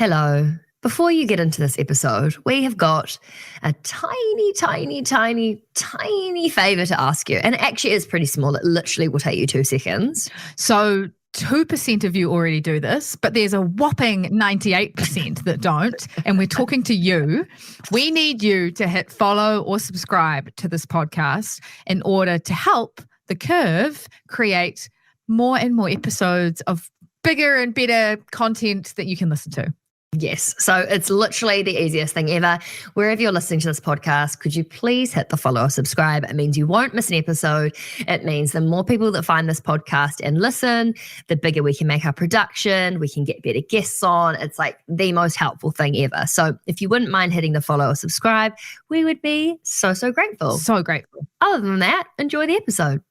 Hello. Before you get into this episode, we have got a tiny favour to ask you. And it actually is pretty small. It literally will take you 2 seconds. So 2% of you already do this, but there's a whopping 98% that don't. And we're talking to you. We need you to hit follow or subscribe to this podcast in order to help The Curve create more and more episodes of bigger and better content that you can listen to. Yes. So it's literally the easiest thing ever. Wherever you're listening to this podcast, could you please hit the follow or subscribe? It means you won't miss an episode. It means the more people that find this podcast and listen, the bigger we can make our production. We can get better guests on. It's like the most helpful thing ever. So if you wouldn't mind hitting the follow or subscribe, we would be so grateful. So grateful. Other than that, enjoy the episode.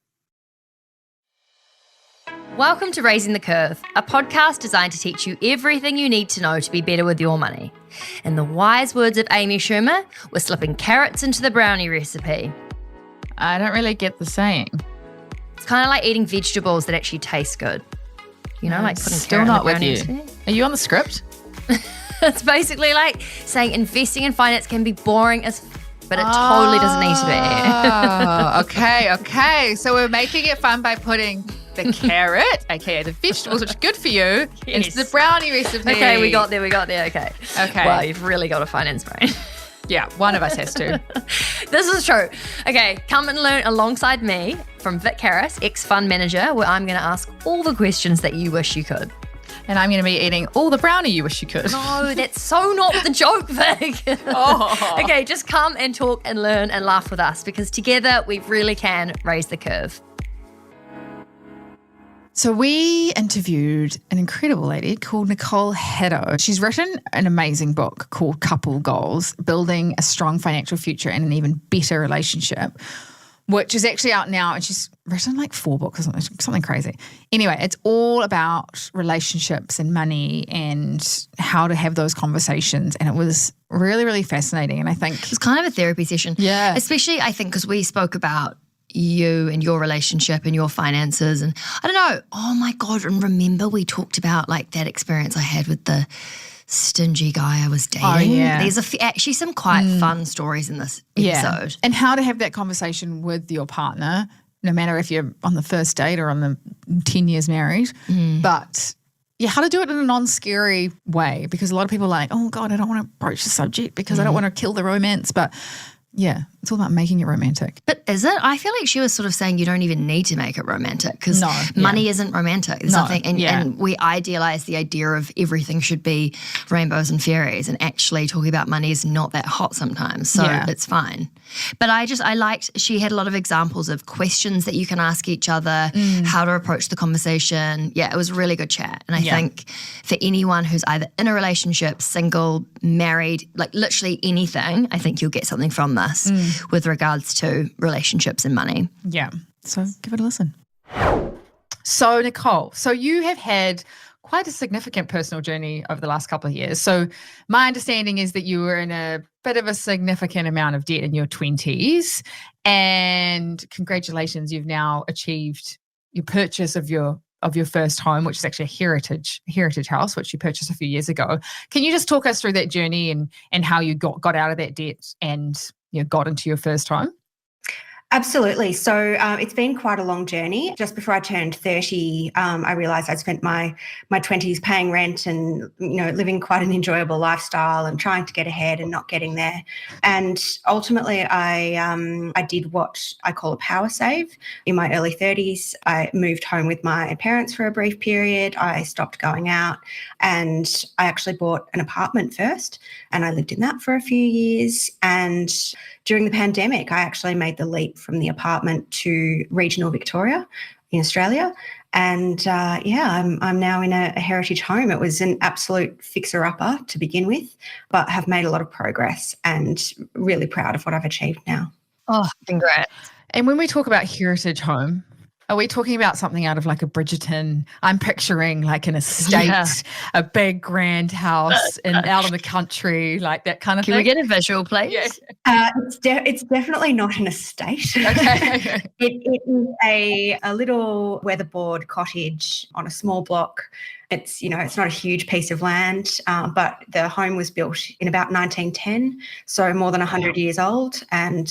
Welcome to Raising the Curve, a podcast designed to teach you everything you need to know to be better with your money. In the wise words of Amy Schumer, we're slipping carrots into the brownie recipe. I don't really get the saying. It's kind of like eating vegetables that actually taste good. You know, like putting still carrot not in the with you. brownie recipe. Are you on the script? It's basically like saying investing in finance can be boring but it totally doesn't need to be. Okay. So we're making it fun by putting the carrot, aka the vegetables, which are good for you, into the brownie recipe. Okay, we got there, okay. Okay. Wow, you've really got a finance brain. Yeah, one of us has to. This is true. Okay, come and learn alongside me from Vic Harris, ex-fund manager, where I'm going to ask all the questions that you wish you could. And I'm going to be eating all the brownie you wish you could. No, that's so not the joke, Vic. Oh. Okay, just come and talk and learn and laugh with us because together we really can raise the curve. So we interviewed an incredible lady called Nicole Haddow. She's written an amazing book called Couple Goals, Building a Strong Financial Future and an Even Better Relationship, which is actually out now. And she's written like 4 books or something crazy. Anyway, it's all about relationships and money and how to have those conversations. And it was really fascinating. And I think it's kind of a therapy session. Yeah. Especially, I think, because we spoke about you and your relationship and your finances. And I don't know, oh my God, and remember we talked about like that experience I had with the stingy guy I was dating. Oh, yeah. There's actually some quite fun stories in this episode. And how to have that conversation with your partner, no matter if you're on the first date or on the 10 years married. But yeah, how to do it in a non-scary way, because a lot of people are like, oh God, I don't want to broach the subject because I don't want to kill the romance. But yeah, it's all about making it romantic. But is it? I feel like she was sort of saying you don't even need to make it romantic because money isn't romantic. There's nothing, and we idealize the idea of everything should be rainbows and fairies, and actually talking about money is not that hot sometimes. So it's fine. But I liked, she had a lot of examples of questions that you can ask each other, how to approach the conversation. Yeah, it was a really good chat. And I think for anyone who's either in a relationship, single, married, like literally anything, I think you'll get something from this with regards to relationships and money. Yeah. So give it a listen. So Nicole, so you have had quite a significant personal journey over the last couple of years. So my understanding is that you were in a bit of a significant amount of debt in your 20s, and congratulations, you've now achieved your purchase of your first home, which is actually a heritage house, which you purchased a few years ago. Can you just talk us through that journey and how you got out of that debt and got into your first home? Absolutely. So it's been quite a long journey. Just before I turned 30, I realised I'd spent my 20s paying rent and living quite an enjoyable lifestyle and trying to get ahead and not getting there. And ultimately, I did what I call a power save. In my early 30s, I moved home with my parents for a brief period. I stopped going out, and I actually bought an apartment first, and I lived in that for a few years. And during the pandemic, I actually made the leap from the apartment to regional Victoria in Australia. And I'm now in a heritage home. It was an absolute fixer-upper to begin with, but have made a lot of progress and really proud of what I've achieved now. Oh, congrats. And when we talk about heritage home, are we talking about something out of like a Bridgerton? I'm picturing like an estate, a big grand house out in the country, like that kind of thing. Can we get a visual, please? Yeah. It's definitely not an estate. Okay. It is a little weatherboard cottage on a small block It's, it's not a huge piece of land, but the home was built in about 1910, so more than 100 years old. And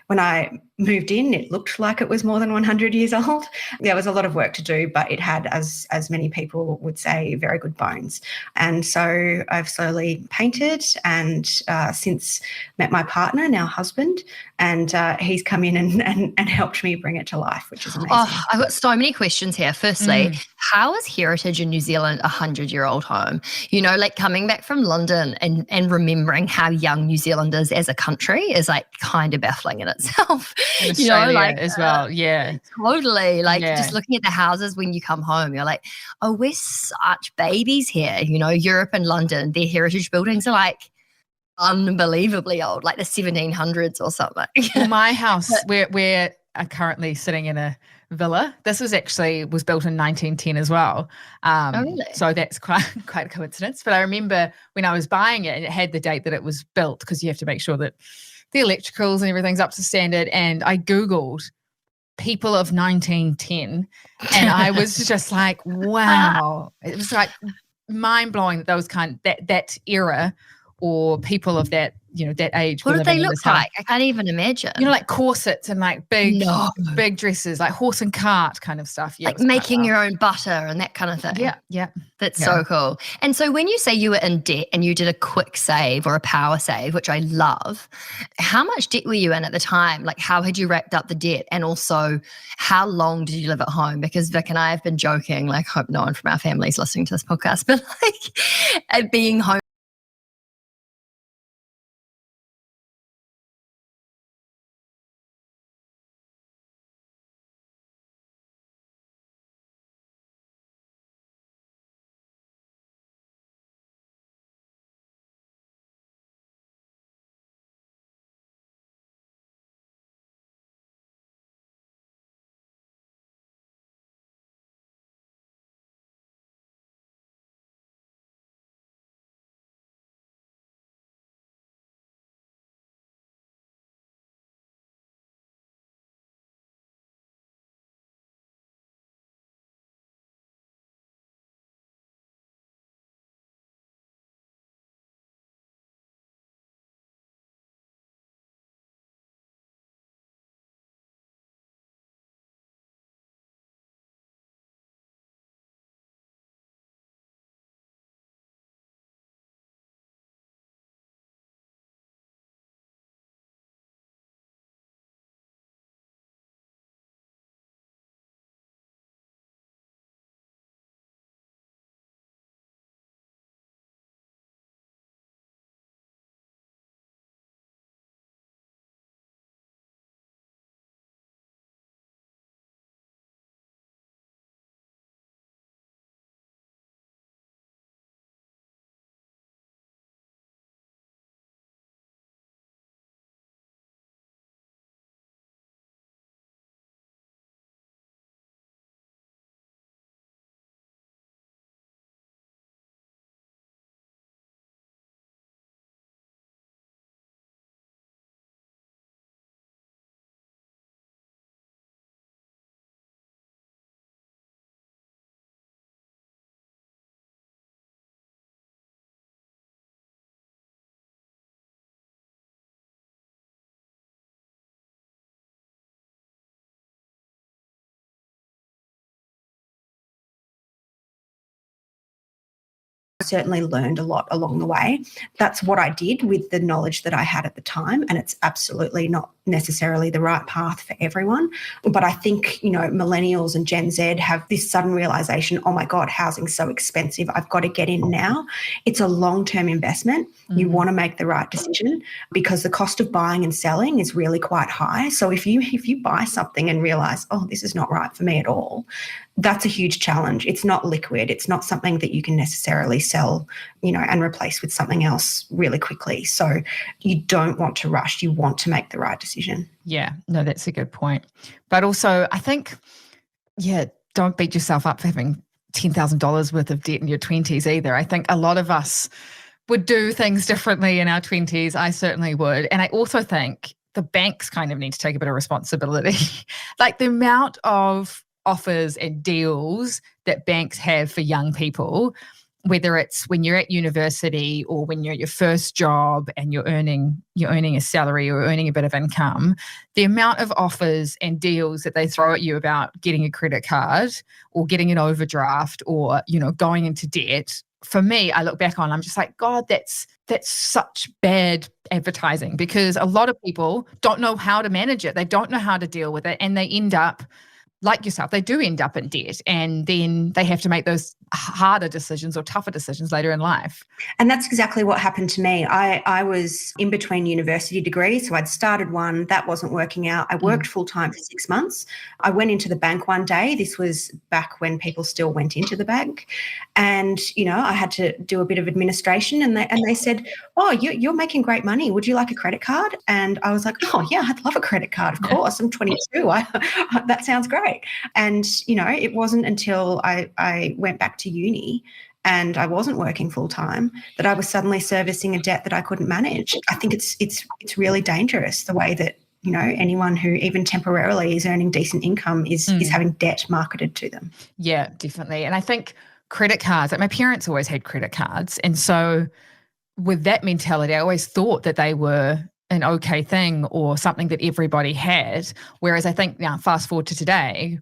when I moved in, it looked like it was more than 100 years old. There was a lot of work to do, but it had, as many people would say, very good bones. And so I've slowly painted, and since met my partner, now husband, and he's come in and helped me bring it to life, which is amazing. Oh, I've got so many questions here. Firstly, how is heritage in New Zealand a 100-year-old home? Like coming back from London and remembering how young New Zealand is as a country is like kind of baffling in itself. In Australia as well, yeah. Totally. Just looking at the houses when you come home, you're like, oh, we're such babies here. Europe and London, their heritage buildings are like unbelievably old, like the 1700s or something. Well, my house, we're currently sitting in a villa. This was built in 1910 as well. Oh, really? So that's quite a coincidence. But I remember when I was buying it, and it had the date that it was built, because you have to make sure that the electricals and everything's up to standard. And I Googled people of 1910, and I was just like, wow. It was like mind blowing that those that era, or people of that, that age. What did they look like? I can't even imagine. Like corsets and like big dresses, like horse and cart kind of stuff. Yeah, like making your own butter and that kind of thing. Yeah. That's so cool. And so when you say you were in debt and you did a quick save or a power save, which I love, how much debt were you in at the time? Like, how had you racked up the debt? And also, how long did you live at home? Because Vic and I have been joking, like, hope no one from our family is listening to this podcast, but like being home certainly learned a lot along the way. That's what I did with the knowledge that I had at the time, and it's absolutely not necessarily the right path for everyone. But I think, millennials and Gen Z have this sudden realization, oh my God, housing's so expensive, I've got to get in now. It's a long-term investment. You want to make the right decision, because the cost of buying and selling is really quite high. So if you buy something and realize, oh, this is not right for me at all, that's a huge challenge. It's not liquid. It's not something that you can necessarily sell, and replace with something else really quickly. So you don't want to rush. You want to make the right decision. Yeah, no, that's a good point. But also, I think, don't beat yourself up for having $10,000 worth of debt in your 20s either. I think a lot of us would do things differently in our 20s. I certainly would. And I also think the banks kind of need to take a bit of responsibility. Like the amount of offers and deals that banks have for young people, whether it's when you're at university or when you're at your first job and you're earning a salary or earning a bit of income, the amount of offers and deals that they throw at you about getting a credit card or getting an overdraft or, going into debt, for me, I look back on, I'm just like, God, that's such bad advertising, because a lot of people don't know how to manage it. They don't know how to deal with it, and they end up, like yourself, they do end up in debt, and then they have to make those harder decisions or tougher decisions later in life. And that's exactly what happened to me. I was in between university degrees, so I'd started one, that wasn't working out. I worked full-time for 6 months. I went into the bank one day. This was back when people still went into the bank. And, I had to do a bit of administration, and they said, oh, you're making great money. Would you like a credit card? And I was like, oh, yeah, I'd love a credit card. Of course, I'm 22. That sounds great. And, it wasn't until I went back to uni and I wasn't working full time that I was suddenly servicing a debt that I couldn't manage. I think it's really dangerous, the way that, anyone who even temporarily is earning decent income is having debt marketed to them. Yeah, definitely. And I think credit cards, like my parents always had credit cards. And so with that mentality, I always thought that they were an okay thing or something that everybody had. Whereas I think now, fast forward to today,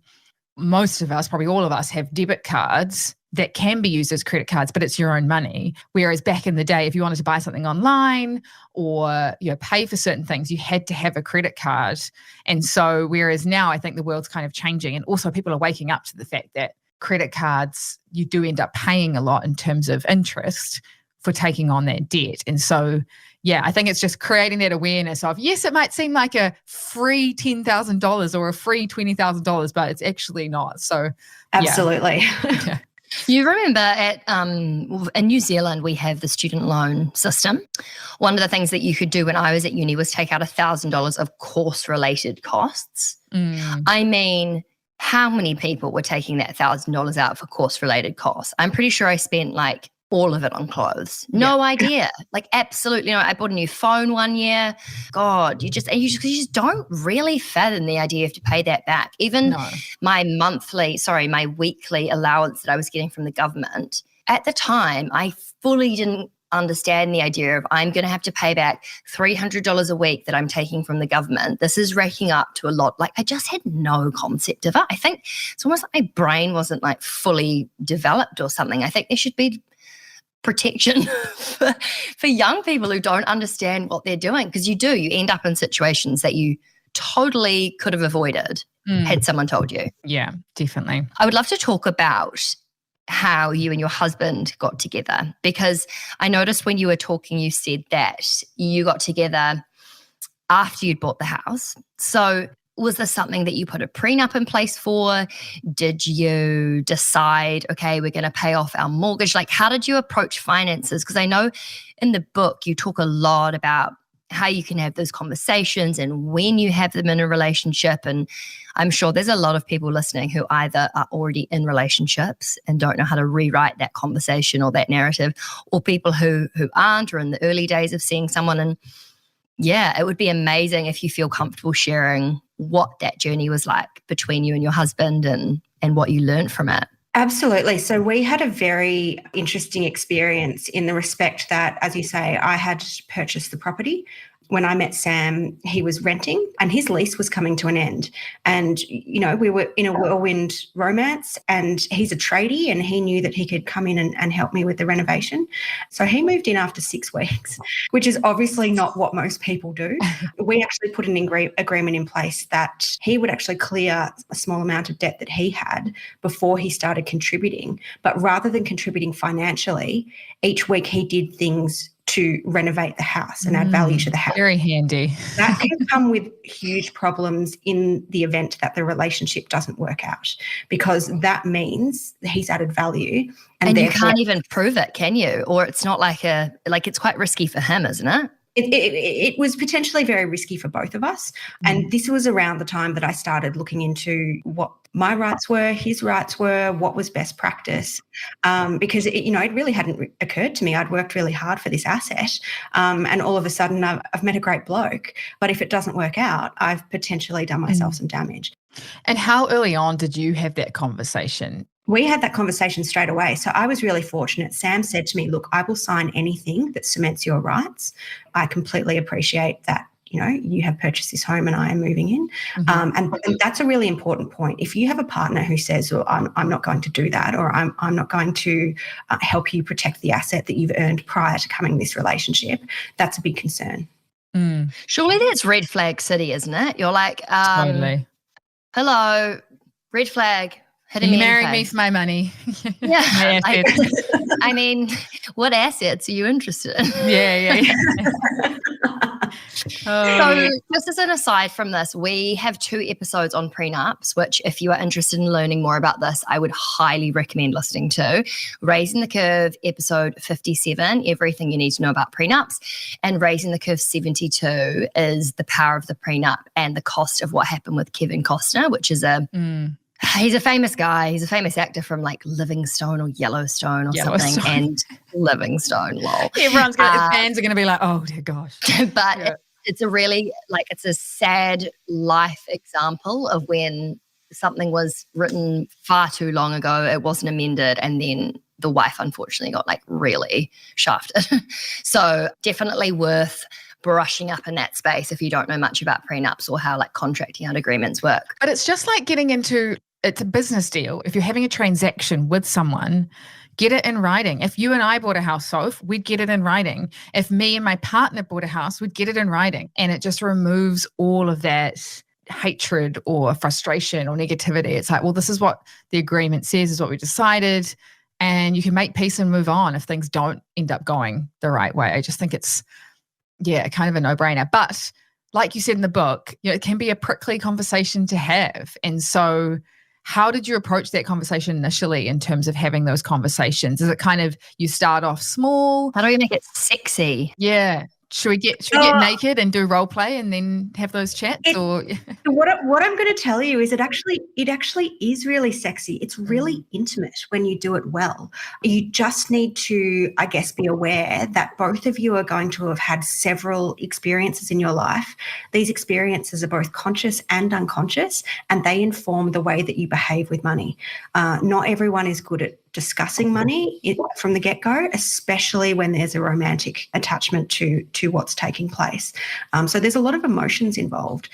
most of us, probably all of us, have debit cards that can be used as credit cards, but it's your own money. Whereas back in the day, if you wanted to buy something online or pay for certain things, you had to have a credit card. And so whereas now I think the world's kind of changing, and also people are waking up to the fact that credit cards, you do end up paying a lot in terms of interest for taking on that debt. And so, yeah, I think it's just creating that awareness of, yes, it might seem like a free $10,000 or a free $20,000, but it's actually not. So absolutely. Yeah. You remember in New Zealand, we have the student loan system. One of the things that you could do when I was at uni was take out $1,000 of course-related costs. I mean, how many people were taking that $1,000 out for course-related costs? I'm pretty sure I spent like all of it on clothes. No idea. Like absolutely no. I bought a new phone one year. God, you just don't really fathom the idea of to pay that back. Even my weekly allowance that I was getting from the government, at the time, I fully didn't understand the idea of I'm going to have to pay back $300 a week that I'm taking from the government. This is racking up to a lot. Like I just had no concept of it. I think it's almost like my brain wasn't like fully developed or something. I think there should be protection for young people who don't understand what they're doing, because you end up in situations that you totally could have avoided had someone told you. Yeah, definitely. I would love to talk about how you and your husband got together, because I noticed when you were talking, you said that you got together after you'd bought the house. So was this something that you put a prenup in place for? Did you decide, okay, we're going to pay off our mortgage? Like, how did you approach finances? Because I know in the book you talk a lot about how you can have those conversations and when you have them in a relationship. And I'm sure there's a lot of people listening who either are already in relationships and don't know how to rewrite that conversation or that narrative, or people who aren't, or in the early days of seeing someone. And yeah, it would be amazing if you feel comfortable sharing what that journey was like between you and your husband and what you learned from it. Absolutely. So we had a very interesting experience in the respect that, as you say, I had purchased the property. When I met Sam, he was renting and his lease was coming to an end. And, we were in a whirlwind romance, and he's a tradie and he knew that he could come in and help me with the renovation. So he moved in after 6 weeks, which is obviously not what most people do. We actually put an agreement in place that he would actually clear a small amount of debt that he had before he started contributing. But rather than contributing financially, each week he did things to renovate the house and add value to the house. Very handy. That can come with huge problems in the event that the relationship doesn't work out, because that means he's added value. And you can't even prove it, can you? Or it's not like it's quite risky for him, isn't it? it was potentially very risky for both of us. And this was around the time that I started looking into what my rights were, his rights were, what was best practice, because it really hadn't occurred to me. I'd worked really hard for this asset, and all of a sudden I've met a great bloke. But if it doesn't work out, I've potentially done myself some damage. And how early on did you have that conversation? We had that conversation straight away. So I was really fortunate. Sam said to me, look, I will sign anything that cements your rights. I completely appreciate that, you have purchased this home and I am moving in. And that's a really important point. If you have a partner who says, well, I'm not going to do that, or I'm not going to help you protect the asset that you've earned prior to coming this relationship, that's a big concern. Surely that's red flag city, isn't it? You're like, totally. Hello, red flag. You married me for my money. Yeah. I mean, what assets are you interested in? Yeah. So just as an aside from this, we have 2 episodes on prenups, which if you are interested in learning more about this, I would highly recommend listening to. Raising the Curve, episode 57, everything you need to know about prenups. And Raising the Curve 72 is the power of the prenup and the cost of what happened with Kevin Costner, which is he's a famous guy. He's a famous actor from like Livingstone or Yellowstone or something. And Livingstone, lol. Fans are going to be like, oh dear gosh. But it's a really, it's a sad life example of when something was written far too long ago, it wasn't amended, and then the wife unfortunately got really shafted. So definitely worth brushing up in that space if you don't know much about prenups or how contracting out agreements work. But it's just like getting into, it's a business deal. If you're having a transaction with someone, get it in writing. If you and I bought a house, Soph, we'd get it in writing. If me and my partner bought a house, we'd get it in writing. And it just removes all of that hatred or frustration or negativity. It's like, well, this is what the agreement says, is what we decided. And you can make peace and move on if things don't end up going the right way. I just think it's, kind of a no-brainer. But like you said in the book, it can be a prickly conversation to have. And so how did you approach that conversation initially in terms of having those conversations? Is it kind of you start off small? How do we make it sexy? Yeah. Should we get naked and do role play and then have those chats? What I'm going to tell you is it actually is really sexy. It's really intimate when you do it well. You just need to, I guess, be aware that both of you are going to have had several experiences in your life. These experiences are both conscious and unconscious, and they inform the way that you behave with money. Not everyone is good at discussing money from the get-go, especially when there's a romantic attachment to what's taking place. So there's a lot of emotions involved.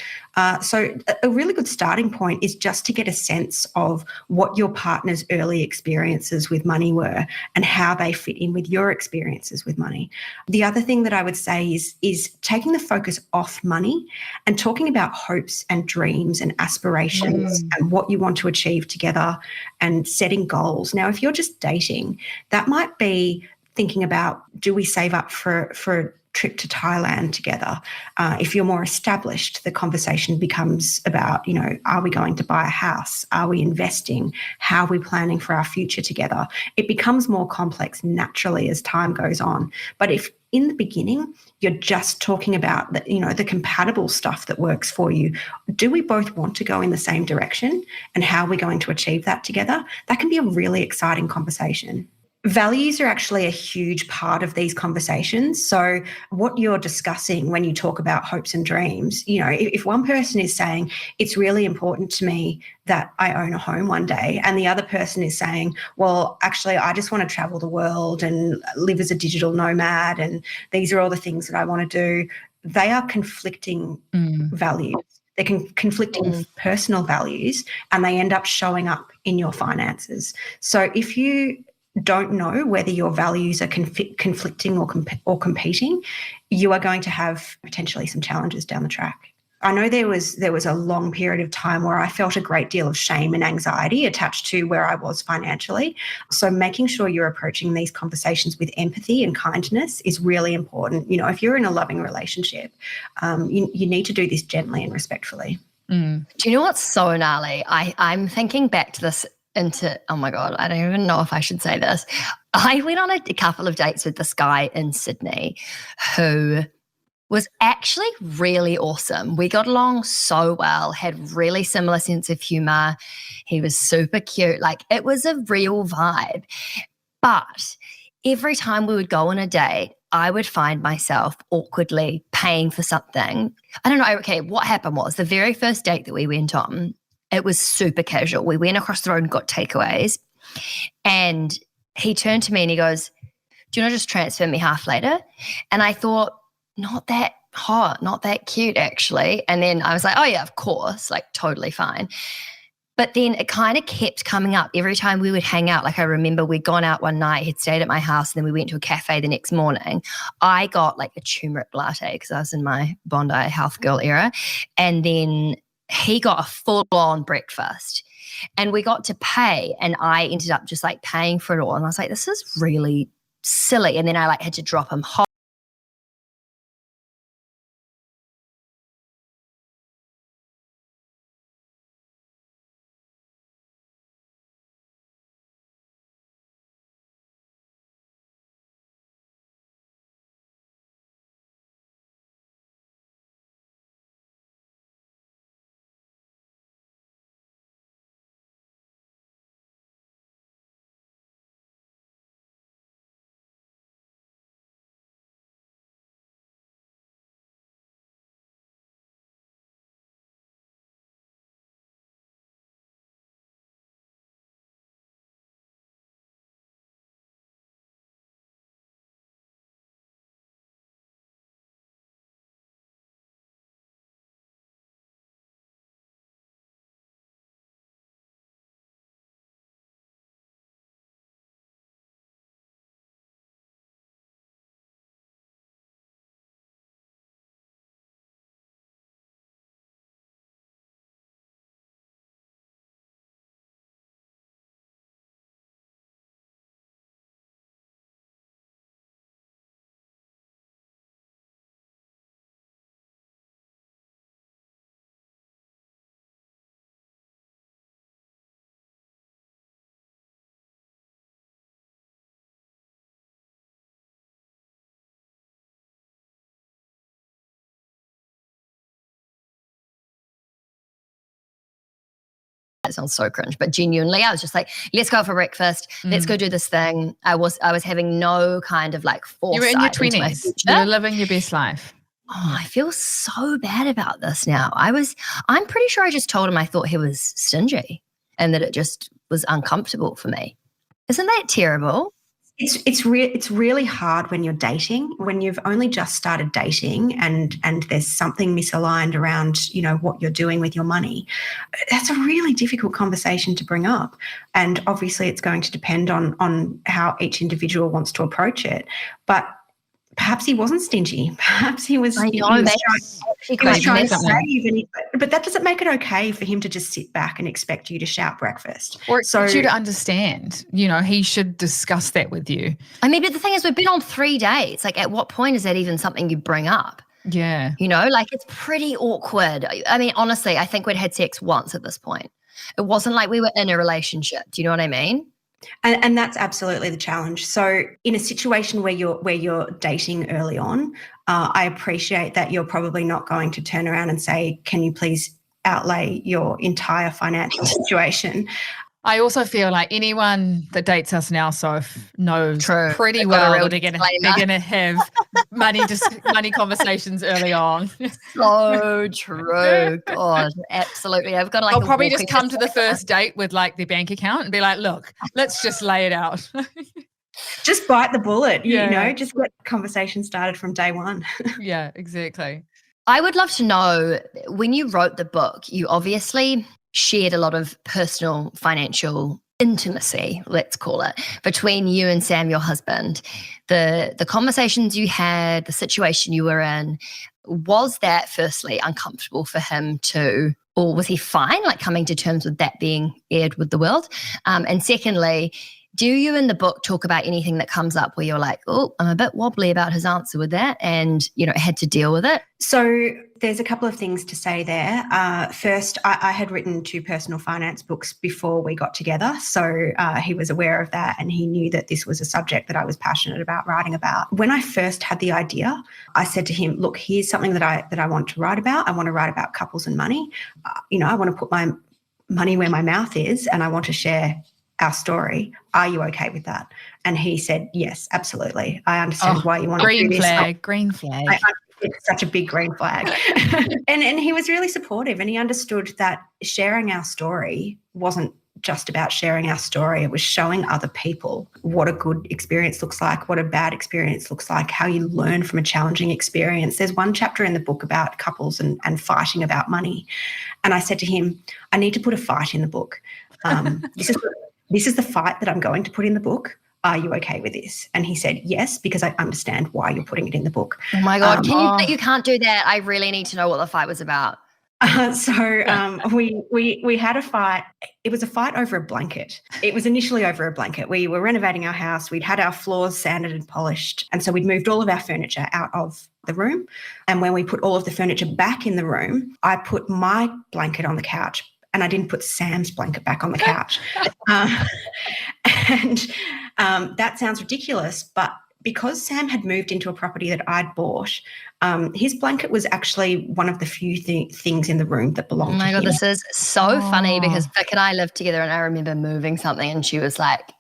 So a really good starting point is just to get a sense of what your partner's early experiences with money were and how they fit in with your experiences with money. The other thing that I would say is taking the focus off money and talking about hopes and dreams and aspirations and what you want to achieve together and setting goals. Now, if you're just dating, that might be thinking about, do we save up for a trip to Thailand together? If you're more established, the conversation becomes about, are we going to buy a house? Are we investing? How are we planning for our future together? It becomes more complex naturally as time goes on. But if in the beginning you're just talking about the compatible stuff that works for you, do we both want to go in the same direction, and how are we going to achieve that together? That can be a really exciting conversation. Values are actually a huge part of these conversations. So what you're discussing when you talk about hopes and dreams, if one person is saying, it's really important to me that I own a home one day, and the other person is saying, well, actually, I just want to travel the world and live as a digital nomad, and these are all the things that I want to do, they are conflicting values. They're conflicting personal values, and they end up showing up in your finances. So if you don't know whether your values are conflicting or competing, you are going to have potentially some challenges down the track. I know there was a long period of time where I felt a great deal of shame and anxiety attached to where I was financially. So making sure you're approaching these conversations with empathy and kindness is really important. If you're in a loving relationship, you need to do this gently and respectfully. Do you know what's so gnarly? I'm thinking back to this oh my God, I don't even know if I should say this. I went on a couple of dates with this guy in Sydney who was actually really awesome. We got along so well, had really similar sense of humor. He was super cute. Like, it was a real vibe. But every time we would go on a date, I would find myself awkwardly paying for something. I don't know. Okay, what happened was the very first date that we went on, it was super casual. We went across the road and got takeaways. And he turned to me and he goes, "Do you want to just transfer me half later?" And I thought, not that hot, not that cute, actually. And then I was like, oh, yeah, of course, like totally fine. But then it kind of kept coming up every time we would hang out. Like, I remember we'd gone out one night, he'd stayed at my house, and then we went to a cafe the next morning. I got like a turmeric latte because I was in my Bondi health girl era. And then he got a full-on breakfast. And we got to pay, and I ended up just like paying for it all. And I was like, this is really silly. And then I like had to drop him home. It sounds so cringe, but genuinely, I was just like, let's go for breakfast. Let's go do this thing. I was having no kind of like foresight. You were in your 20s. You were living your best life. Oh, I feel so bad about this now. I'm pretty sure I just told him I thought he was stingy and that it just was uncomfortable for me. Isn't that terrible? It's really hard when you're dating, when you've only just started dating and there's something misaligned around, you know, what you're doing with your money. That's a really difficult conversation to bring up. And obviously it's going to depend on how each individual wants to approach it. But perhaps he wasn't stingy. Perhaps he was, he was trying to save. But that doesn't make it okay for him to just sit back and expect you to shout breakfast. Or expect you to understand, you know, he should discuss that with you. I mean, but the thing is, we've been on 3 dates. Like, at what point is that even something you bring up? Yeah. You know, like, it's pretty awkward. I mean, honestly, I think we'd had sex once at this point. It wasn't like we were in a relationship. Do you know what I mean? And that's absolutely the challenge. So in a situation where you're dating early on, I appreciate that you're probably not going to turn around and say, can you please outlay your entire financial situation? I also feel like anyone that dates us now, Soph, knows pretty well they're going to have money conversations early on. So true. God, absolutely. I've got like. I'll probably just come to the first date with like their bank account and be like, look, let's just lay it out. Just bite the bullet, you know, just get the conversation started from day one. Yeah, exactly. I would love to know, when you wrote the book, you obviously shared a lot of personal financial intimacy, let's call it, between you and Sam, your husband. The conversations you had, the situation you were in, was that firstly uncomfortable for him too, or was he fine, like coming to terms with that being aired with the world? And secondly, Do you in the book talk about anything that comes up where you're like, oh, I'm a bit wobbly about his answer with that and, had to deal with it? So there's a couple of things to say there. First, I had written 2 personal finance books before we got together. So he was aware of that and he knew that this was a subject that I was passionate about writing about. When I first had the idea, I said to him, look, here's something that I want to write about. I want to write about couples and money. I want to put my money where my mouth is and I want to share our story. Are you okay with that? And he said, yes, absolutely. I understand why you want to do this. Green flag. It's such a big green flag. and he was really supportive and he understood that sharing our story wasn't just about sharing our story. It was showing other people what a good experience looks like, what a bad experience looks like, how you learn from a challenging experience. There's one chapter in the book about couples and fighting about money. And I said to him, I need to put a fight in the book. This is the fight that I'm going to put in the book. Are you okay with this? And he said, yes, because I understand why you're putting it in the book. Oh my God, you can't do that. I really need to know what the fight was about. We had a fight. It was a fight over a blanket. It was initially over a blanket. We were renovating our house. We'd had our floors sanded and polished. And so we'd moved all of our furniture out of the room. And when we put all of the furniture back in the room, I put my blanket on the couch and I didn't put Sam's blanket back on the couch. That sounds ridiculous, but because Sam had moved into a property that I'd bought, his blanket was actually one of the few things in the room that belonged to him. Oh my God, this is so funny because Vic and I lived together and I remember moving something and she was like,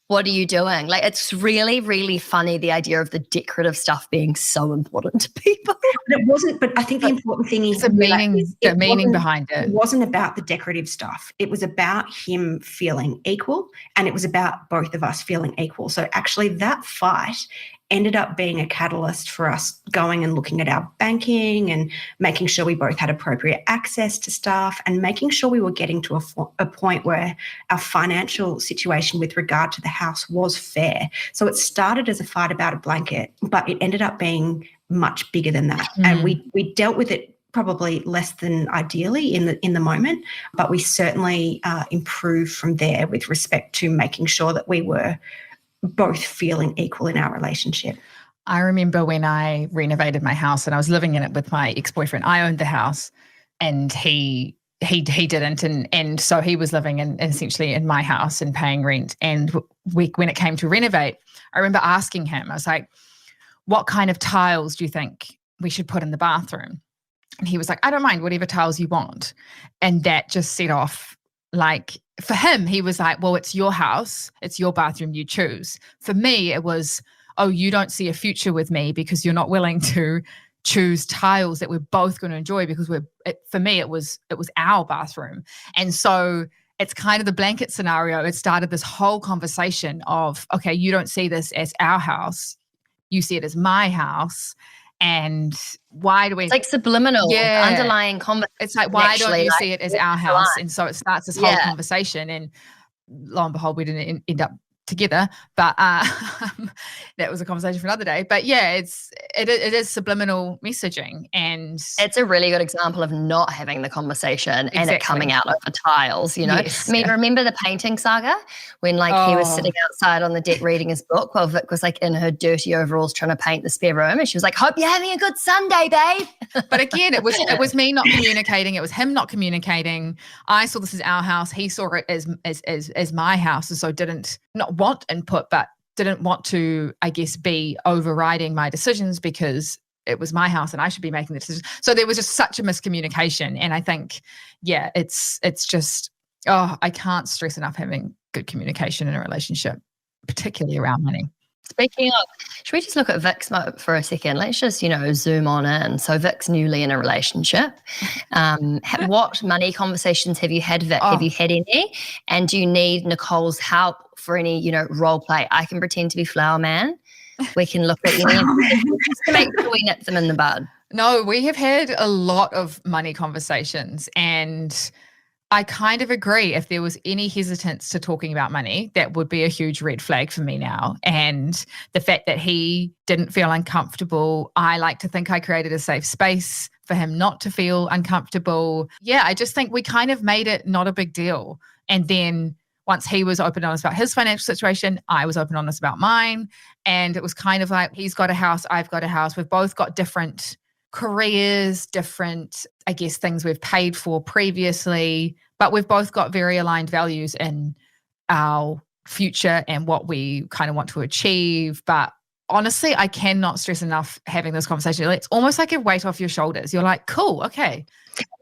what are you doing? Like, it's really, really funny, the idea of the decorative stuff being so important to people. But it wasn't, but I think the important thing is the meaning behind it. It wasn't about the decorative stuff. It was about him feeling equal and it was about both of us feeling equal. So actually that fight ended up being a catalyst for us going and looking at our banking and making sure we both had appropriate access to stuff and making sure we were getting to a point where our financial situation with regard to the house was fair. So it started as a fight about a blanket, but it ended up being much bigger than that. And we dealt with it probably less than ideally in the moment, but we certainly improved from there with respect to making sure that we were both feeling equal in our relationship. I remember when I renovated my house and I was living in it with my ex-boyfriend. I owned the house and he didn't. And so he was living in essentially in my house and paying rent. And when it came to renovate, I remember asking him, I was like, what kind of tiles do you think we should put in the bathroom? And he was like, I don't mind, whatever tiles you want. And that just set off, like, for him, he was like, well, it's your house, it's your bathroom, you choose. For me, it was, oh, you don't see a future with me because you're not willing to choose tiles that we're both going to enjoy because for me, it was our bathroom. And so it's kind of the blanket scenario. It started this whole conversation of, okay, you don't see this as our house, you see it as my house. And why do we... It's like subliminal, underlying conversation. It's like, why don't you see it as our house? And so it starts this whole conversation. And lo and behold, we didn't end up together. But that was a conversation for another day. But yeah, it is subliminal messaging. And it's a really good example of not having the conversation and it coming out over tiles, Yes, I mean, remember the painting saga when he was sitting outside on the deck reading his book while Vic was in her dirty overalls trying to paint the spare room and she was like, hope you're having a good Sunday, babe. But again, it was me not communicating. It was him not communicating. I saw this as our house. He saw it as my house. And so didn't not want input, but didn't want to, I guess, be overriding my decisions because it was my house and I should be making the decisions. So there was just such a miscommunication. And I think, it's just, I can't stress enough having good communication in a relationship, particularly around money. Speaking of, should we just look at Vic's for a second? Let's just, zoom on in. So Vic's newly in a relationship. What money conversations have you had, Vic? Have you had any? And do you need Nicole's help for any, role play? I can pretend to be Flower Man. We can look at any just to make sure we nip them in the bud. No, we have had a lot of money conversations and I kind of agree. If there was any hesitance to talking about money, that would be a huge red flag for me now. And the fact that he didn't feel uncomfortable, I like to think I created a safe space for him not to feel uncomfortable. Yeah, I just think we kind of made it not a big deal. And then once he was open and honest about his financial situation, I was open and honest about mine. And it was kind of like, he's got a house, I've got a house. We've both got different careers, different, I guess, things we've paid for previously, but we've both got very aligned values in our future and what we kind of want to achieve. But honestly, I cannot stress enough having this conversation. It's almost like a weight off your shoulders. You're like, cool, okay.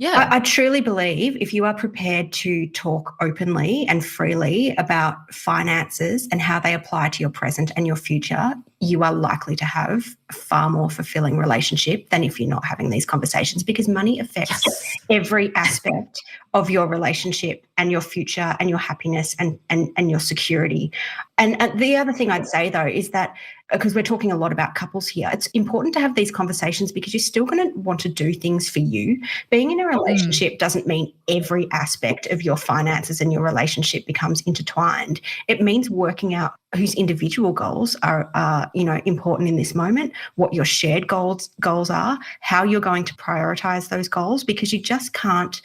Yeah. I truly believe if you are prepared to talk openly and freely about finances and how they apply to your present and your future, you are likely to have a far more fulfilling relationship than if you're not having these conversations, because money affects every aspect of your relationship and your future and your happiness and your security. And the other thing I'd say, though, is that because we're talking a lot about couples here, it's important to have these conversations because you're still going to want to do things for you. Being in a relationship doesn't mean every aspect of your finances and your relationship becomes intertwined. It means working out whose individual goals are important in this moment, what your shared goals are, how you're going to prioritize those goals, because you just can't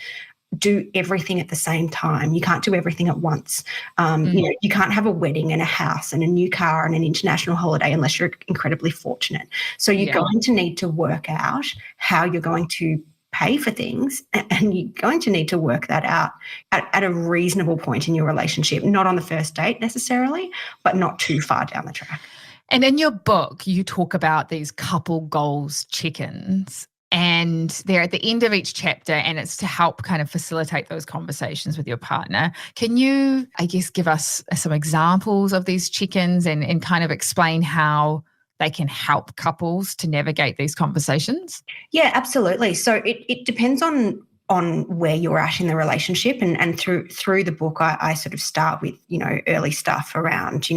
do everything at the same time. You can't do everything at once. You can't have a wedding and a house and a new car and an international holiday unless you're incredibly fortunate. So you're going to need to work out how you're going to pay for things, and you're going to need to work that out at a reasonable point in your relationship, not on the first date necessarily, but not too far down the track. And in your book, you talk about these couple goals check-ins, and they're at the end of each chapter, and it's to help kind of facilitate those conversations with your partner. Can you, I guess, give us some examples of these check-ins and kind of explain how they can help couples to navigate these conversations? Yeah, absolutely. So it depends on where you're at in the relationship, and through the book I sort of start with early stuff around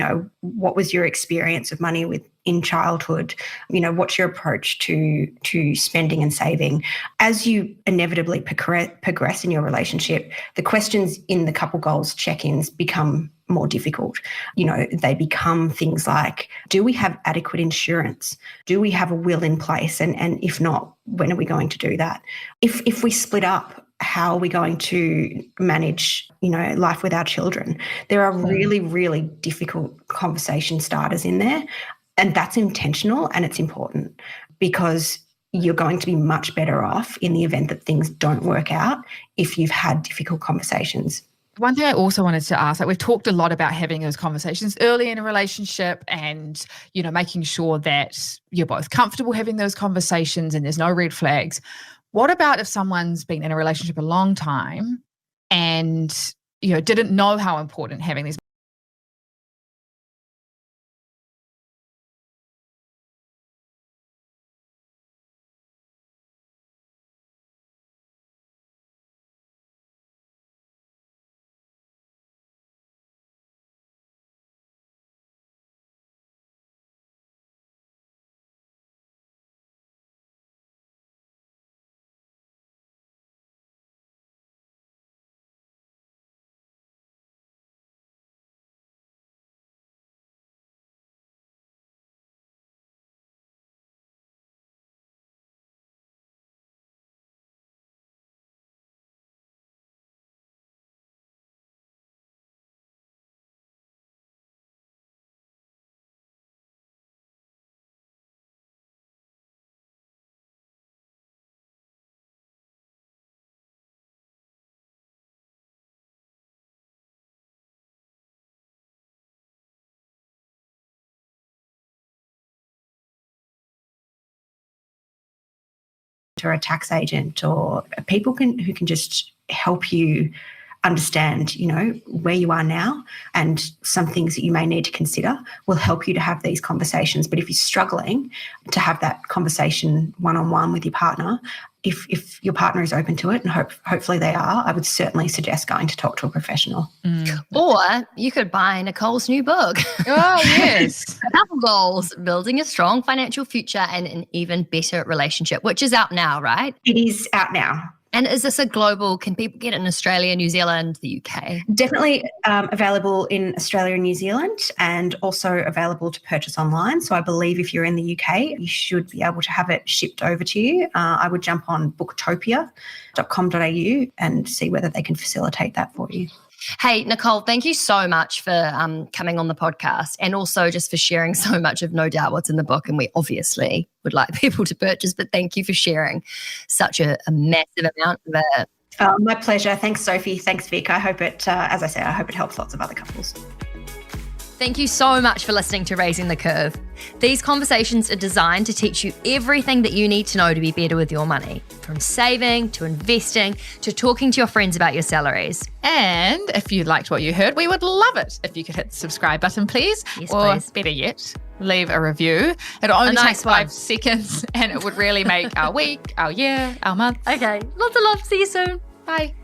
what was your experience of money in childhood, what's your approach to spending and saving. As you inevitably progress in your relationship, the questions in the couple goals check-ins become more difficult. They become things like, do we have adequate insurance? Do we have a will in place? And if not, when are we going to do that? If we split up, how are we going to manage, life with our children? There are really, really difficult conversation starters in there. And that's intentional and it's important, because you're going to be much better off in the event that things don't work out if you've had difficult conversations. One thing I also wanted to ask, we've talked a lot about having those conversations early in a relationship and, making sure that you're both comfortable having those conversations and there's no red flags. What about if someone's been in a relationship a long time and, didn't know how important having these or a tax agent or people who can just help you understand, where you are now, and some things that you may need to consider will help you to have these conversations. But if you're struggling to have that conversation one-on-one with your partner, if your partner is open to it, and hopefully they are, I would certainly suggest going to talk to a professional. Or you could buy Nicole's new book. Oh, yes. Couple Goals, Building a Strong Financial Future and an Even Better Relationship, which is out now, right? It is out now. And is this a global, can people get it in Australia, New Zealand, the UK? Definitely available in Australia and New Zealand, and also available to purchase online. So I believe if you're in the UK, you should be able to have it shipped over to you. I would jump on booktopia.com.au and see whether they can facilitate that for you. Hey, Nicole, thank you so much for coming on the podcast and also just for sharing so much of no doubt what's in the book. And we obviously would like people to purchase, but thank you for sharing such a massive amount of it. My pleasure. Thanks, Sophie. Thanks, Vic. I hope it, as I said, I hope it helps lots of other couples. Thank you so much for listening to Raising the Curve. These conversations are designed to teach you everything that you need to know to be better with your money, from saving to investing to talking to your friends about your salaries. And if you liked what you heard, we would love it if you could hit the subscribe button, please. Yes, or please. Better yet, leave a review. It only takes 5 seconds and it would really make our week, our year, our month. Okay, lots of love. See you soon. Bye.